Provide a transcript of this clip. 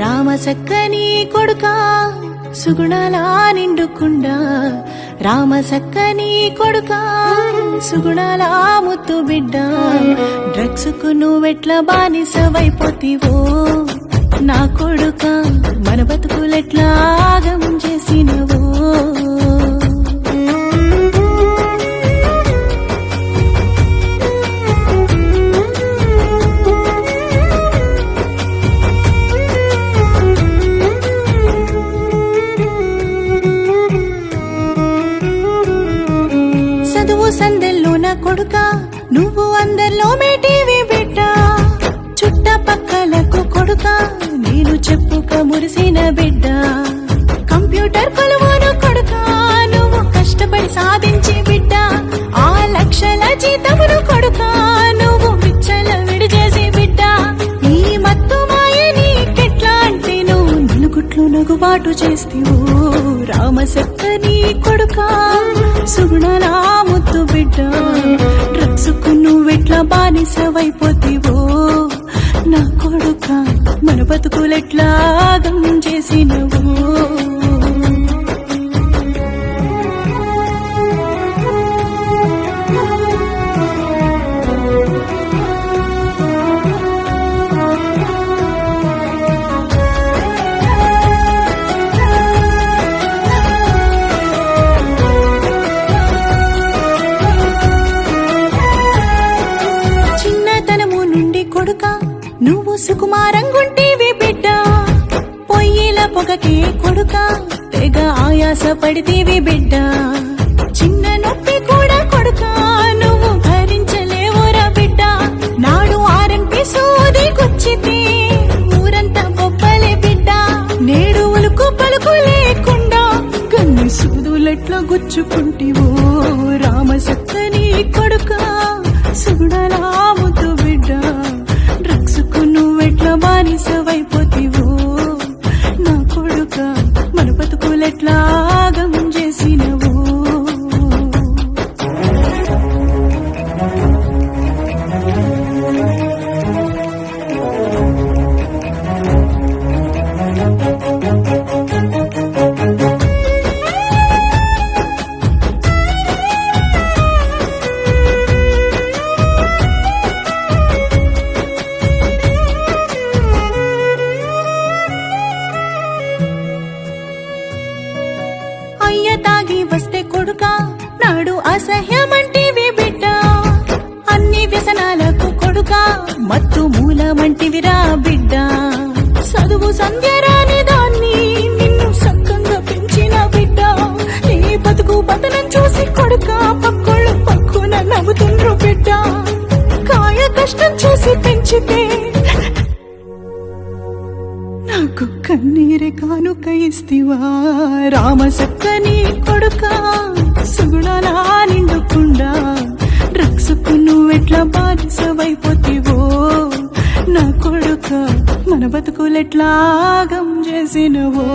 రామసక్కని కొడుకా సుగుణాలా నిండుకుండా, రామసక్కని కొడుకా సుగుణాలా ముత్తు బిడ్డ, డ్రగ్స్ కు నువ్వెట్లా బానిసవైపోతివో నా కొడుక, మన బతుకులెట్లా ఆగం చేసినవో. సందెల్లో నా కొడుక నువ్వు అందరిలో మేటివి బిడ్డ, చుట్టపక్కలకు కొడుక నేను చెప్పుక మురిసిన బిడ్డ, కంప్యూటర్ కొలువును కొడుక నువ్వు కష్టపడి సాధించి బిడ్డ, ఆ లక్షల జీతమును కొడుక నువ్వు విచ్చల విడిచేసి బిడ్డ, ఈ మత్తు మాయ నీకెట్లా అంటే నువ్వు నలుగుట్లు నగుబాటు చేస్తీవు. రామసక్కని కొడుక సుగుణాల ముత్తు బిడ్డ, డ్రగ్స్ కు నువ్వెట్లా బానిసవైపోతివో నా కొడుక, మన బతుకులెట్లా ఆగం చేసినవో. నువ్వు సుకుమారంగుంటేవి బిడ్డ, పొయ్యిల పొగకే కొడుక తెగ ఆయాస పడితేవి బిడ్డ, చిన్న నొప్పి కూడా కొడుక నువ్వు భరించలేవురా బిడ్డ, నాడు ఆర్ఎంపీ సోది గుచ్చితే ఊరంతా బొబ్బలే బిడ్డ, నేడు ఉలుకు పలుకు లేకుండా కన్ని సూదులెట్లా గుచ్చుకుంటివో. రామసక్కని కొడుక సుగుణాల ముద్దు బిడ్డ, డ్రగ్స్ కు నువ్వెట్లా బానిసవైపోతివో నా కొడుక, మన బతుకులెట్లా ఆగం చేసినవో. అయ్య తాగి వస్తే కొడుక నాడు అసహ్యమంటివి బిడ్డ, అన్ని వ్యసనాలకు కొడుక మత్తు మూలమంటివిరా బిడ్డ, చదువు సంధ్య రాని దాన్ని నిన్ను సక్కంగా పెంచిన బిడ్డ, నీ బతుకు బతనం చూసి కొడుక పక్కుళ్ళు పక్కున నవ్వుతుండ్రు బిడ్డ, కాయ కష్టం చూసి పెంచితే నాకు కన్నీరే కానుక ఇస్తివా. రామసక్కని కొడుక సుగుణాలా నిండుకుండా, డ్రగ్స్ కు నువ్వెట్లా బానిసవైపోతివో నా కొడుక, మన బతుకులెట్లా ఆగం చేసినవో.